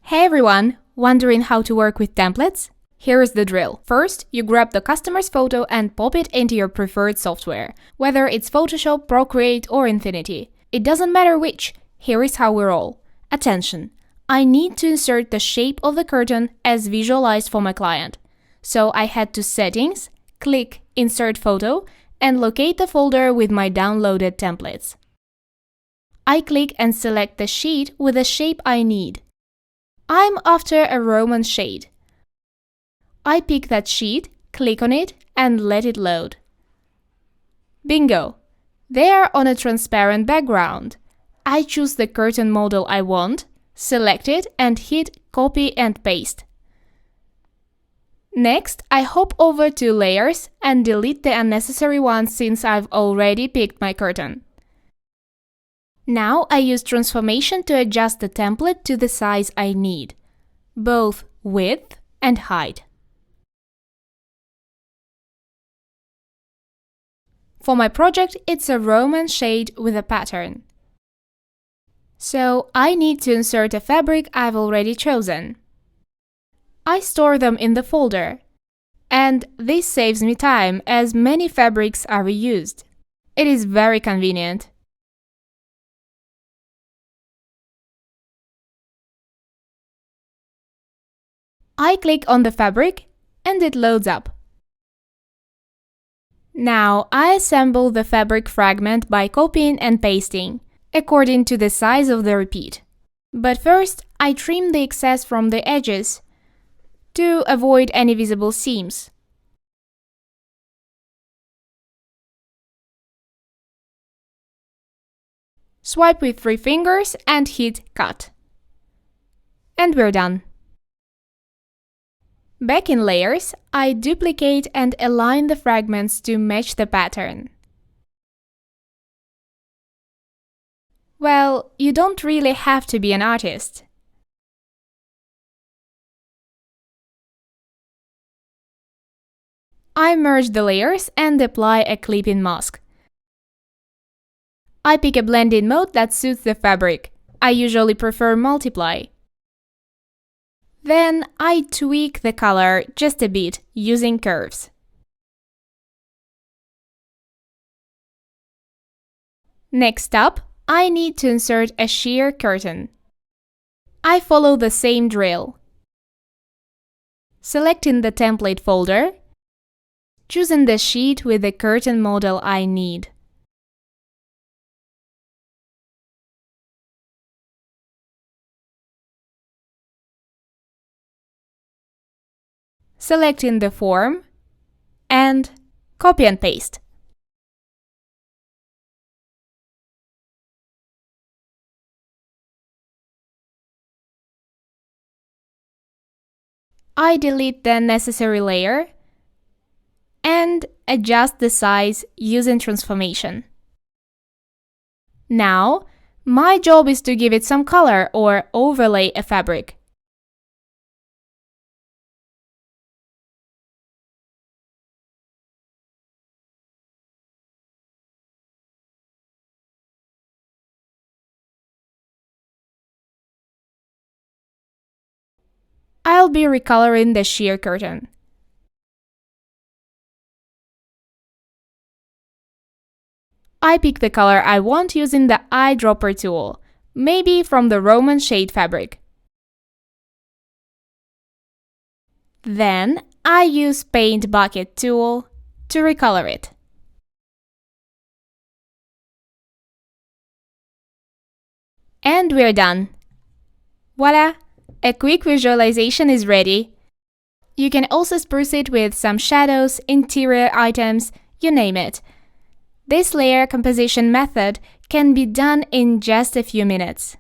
Hey everyone! Wondering how to work with templates? Here is the drill. First, you grab the customer's photo and pop it into your preferred software, whether it's Photoshop, Procreate or Infinity. It doesn't matter which. Here is how we roll. Attention! I need to insert the shape of the curtain as visualized for my client. So I head to Settings, click Insert Photo, and locate the folder with my downloaded templates. I click and select the sheet with the shape I need. I'm after a Roman shade. I pick that sheet, click on it, and let it load. Bingo! They are on a transparent background. I choose the curtain model I want, select it, and hit Copy and Paste. Next, I hop over to Layers and delete the unnecessary ones since I've already picked my curtain. Now I use transformation to adjust the template to the size I need, both width and height. For my project, it's a Roman shade with a pattern. So I need to insert a fabric I've already chosen. I store them in the folder, and this saves me time as many fabrics are reused. It is very convenient. I click on the fabric and it loads up. Now I assemble the fabric fragment by copying and pasting, according to the size of the repeat. But first, I trim the excess from the edges to avoid any visible seams. Swipe with 3 fingers and hit Cut. And we're done. Back in Layers, I duplicate and align the fragments to match the pattern. Well, you don't really have to be an artist. I merge the layers and apply a clipping mask. I pick a blending mode that suits the fabric. I usually prefer Multiply. Then I tweak the color just a bit using curves. Next up, I need to insert a sheer curtain. I follow the same drill. Selecting the template folder, choosing the sheet with the curtain model I need. Selecting the form, and copy and paste. I delete the necessary layer and adjust the size using transformation. Now, my job is to give it some color or overlay a fabric. I'll be recoloring the sheer curtain. I pick the color I want using the eyedropper tool, maybe from the Roman shade fabric. Then I use Paint Bucket tool to recolor it. And we're done. Voila! A quick visualization is ready. You can also spruce it with some shadows, interior items, you name it. This layer composition method can be done in just a few minutes.